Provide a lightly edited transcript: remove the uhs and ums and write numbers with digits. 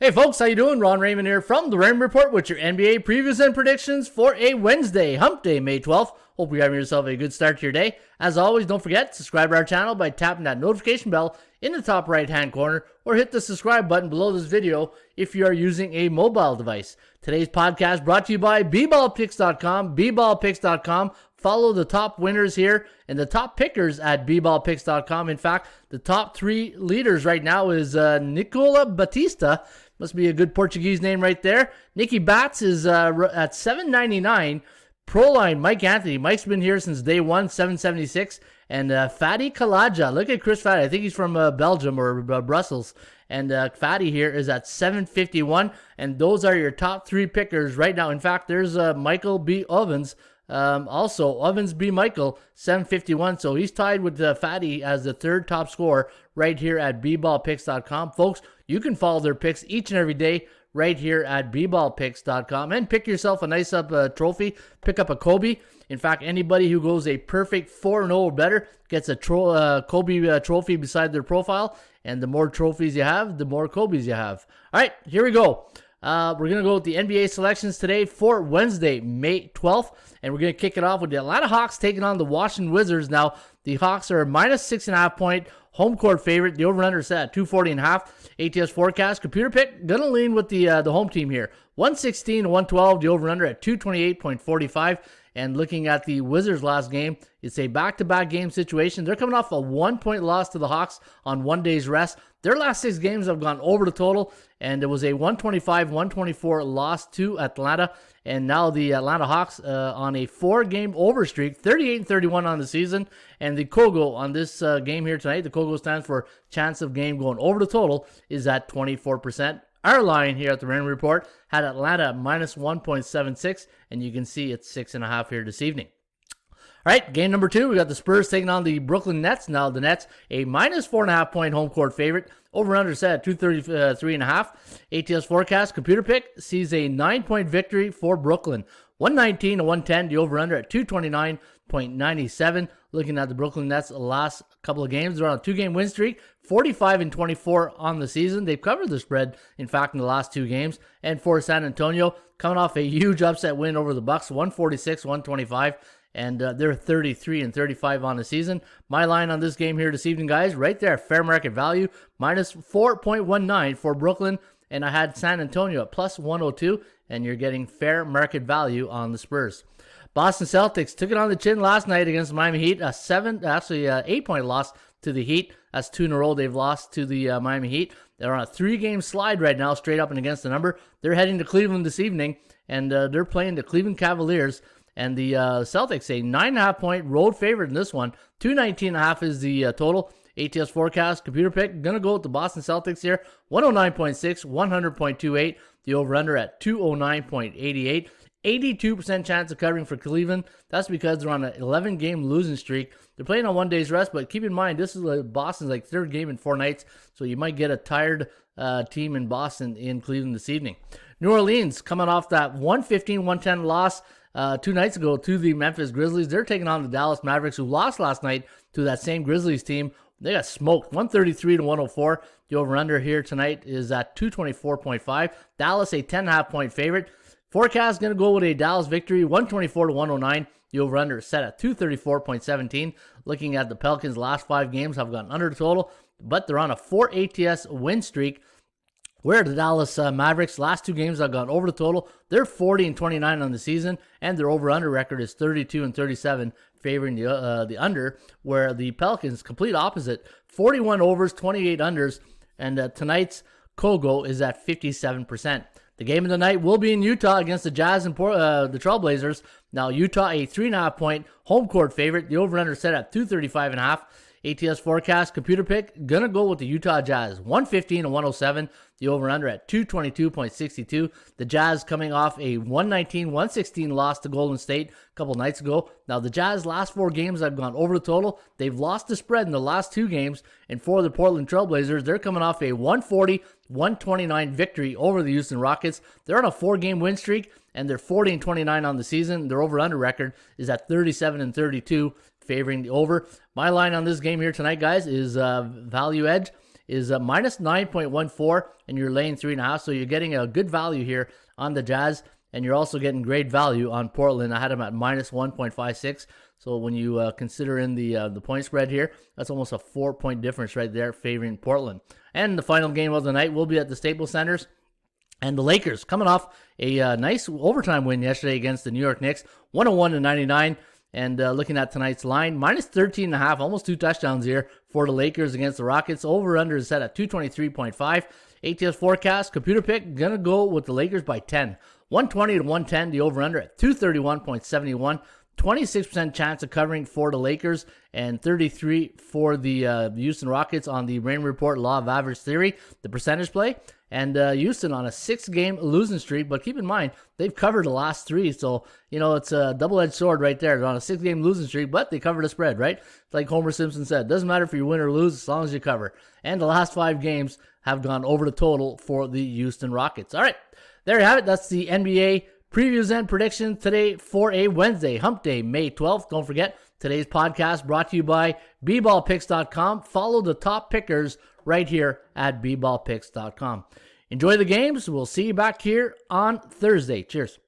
Hey folks, how you doing? Ron Raymond here from the Raymond Report with your NBA previews and predictions for a Wednesday, Hump Day, May 12th. Hope you're having yourself a good start to your day. As always, don't forget, subscribe to our channel by tapping that notification bell in the top right-hand corner or hit the subscribe button below this video if you are using a mobile device. Today's podcast brought to you by bballpicks.com, bballpicks.com. Follow the top winners here and the top pickers at bballpicks.com. In fact, the top three leaders right now is Nicola Batista. Must be a good Portuguese name right there. Nicky Bats is at $7.99. Proline, Mike Anthony. Mike's been here since day one, $7.76. And Fadi Kalaja. Look at Chris Fadi. I think he's from Belgium or Brussels. And Fadi here is at $7.51. And those are your top three pickers right now. In fact, there's Michael B. Ovens. Also, Ovens B. Michael, $7.51. So he's tied with Fadi as the third top scorer right here at bballpicks.com. Folks, you can follow their picks each and every day right here at bballpicks.com and pick yourself a nice trophy. Pick up a Kobe. In fact, anybody who goes a perfect 4-0 or better gets a Kobe trophy beside their profile. And the more trophies you have, the more Kobe's you have. All right, here we go. We're going to go with the NBA selections today for Wednesday, May 12th. And we're going to kick it off with the Atlanta Hawks taking on the Washington Wizards. Now, the Hawks are a minus 6.5 point home court favorite. The over-under set at 240.5. ATS forecast. Computer pick, going to lean with the home team here. 116 to 112. The over-under at 228.45. And looking at the Wizards' last game, it's a back-to-back game situation. They're coming off a 1-point loss to the Hawks on 1 day's rest. Their last 6 games have gone over the total, and it was a 125-124 loss to Atlanta. And now the Atlanta Hawks on a 4-game over streak, 38-31 on the season. And the KOGO on this game here tonight, the KOGO stands for chance of game going over the total, is at 24%. Our line here at the Raymond Report had Atlanta minus 1.76, and you can see it's 6.5 here this evening. All right, game number 2, we got the Spurs taking on the Brooklyn Nets. Now the Nets, a minus 4.5 point home court favorite. Over-under set at 233.5. ATS forecast, computer pick, sees a 9-point victory for Brooklyn. 119 to 110, the over-under at 229.97. Looking at the Brooklyn Nets last couple of games, they're on a 2-game win streak, 45-24 on the season. They've covered the spread, in fact, in the last 2 games. And for San Antonio, coming off a huge upset win over the Bucks, 146-125. And they're 33-35 on the season. My line on this game here this evening, guys, right there, fair market value, minus 4.19 for Brooklyn. And I had San Antonio at plus 102, and you're getting fair market value on the Spurs. Boston Celtics took it on the chin last night against Miami Heat, a 8-point loss to the Heat. That's 2 in a row they've lost to the Miami Heat. They're on a 3-game slide right now, straight up and against the number. They're heading to Cleveland this evening, and they're playing the Cleveland Cavaliers. And the Celtics, a 9.5 point road favorite in this one. 219.5 is the total. ATS forecast, computer pick, going to go with the Boston Celtics here. 109.6, 100.28. The over-under at 209.88. 82% chance of covering for Cleveland. That's because they're on an 11-game losing streak. They're playing on 1 day's rest, but keep in mind, this is Boston's third game in 4 nights, so you might get a tired team in Boston in Cleveland this evening. New Orleans coming off that 115-110 loss 2 nights ago to the Memphis Grizzlies. They're taking on the Dallas Mavericks, who lost last night to that same Grizzlies team. They got smoked, 133-104. The over-under here tonight is at 224.5. Dallas, a 10.5 point favorite. Forecast going to go with a Dallas victory, 124-109. The over-under is set at 234.17. Looking at the Pelicans' last 5 games have gone under the total, but they're on a 4 ATS win streak, where the Dallas Mavericks' last 2 games have gone over the total. They're 40-29 on the season, and their over-under record is 32-37, favoring the under, where the Pelicans, complete opposite, 41 overs, 28 unders, and tonight's KOGO is at 57%. The game of the night will be in Utah against the Jazz and the Trailblazers. Now, Utah, a 3.5 point home court favorite. The over-under set at 235.5. ATS forecast, computer pick, gonna go with the Utah Jazz, 115-107. The over-under at 222.62. The Jazz coming off a 119-116 loss to Golden State a couple nights ago. Now, the Jazz last 4 games have gone over the total. They've lost the spread in the last 2 games. And for the Portland Trailblazers, they're coming off a 140-129 victory over the Houston Rockets. They're on a 4-game win streak, and they're 40-29 on the season. Their over-under record is at 37-32, favoring the over. My line on this game here tonight, guys, is value edge. is minus 9.14, and you're laying 3.5. So you're getting a good value here on the Jazz, and you're also getting great value on Portland. I had them at minus 1.56. So when you consider in the point spread here, that's almost a 4-point difference right there favoring Portland. And the final game of the night will be at the Staples Centers. And the Lakers coming off a nice overtime win yesterday against the New York Knicks, 101-99. And looking at tonight's line, minus 13.5, almost 2 touchdowns here for the Lakers against the Rockets. Over-under is set at 223.5. ATS forecast, computer pick, going to go with the Lakers by 10. 120-110, the over-under at 231.71. 26% chance of covering for the Lakers and 33 for the Houston Rockets on the Rain Report Law of Average Theory, the percentage play. And Houston on a 6-game losing streak, but keep in mind, they've covered the last 3, so, it's a double-edged sword right there. They're on a 6-game losing streak, but they covered the spread, right? It's like Homer Simpson said, doesn't matter if you win or lose as long as you cover. And the last 5 games have gone over the total for the Houston Rockets. All right, there you have it. That's the NBA previews and predictions today for a Wednesday, Hump Day, May 12th. Don't forget, today's podcast brought to you by bballpicks.com. Follow the top pickers right here at bballpicks.com. Enjoy the games. We'll see you back here on Thursday. Cheers.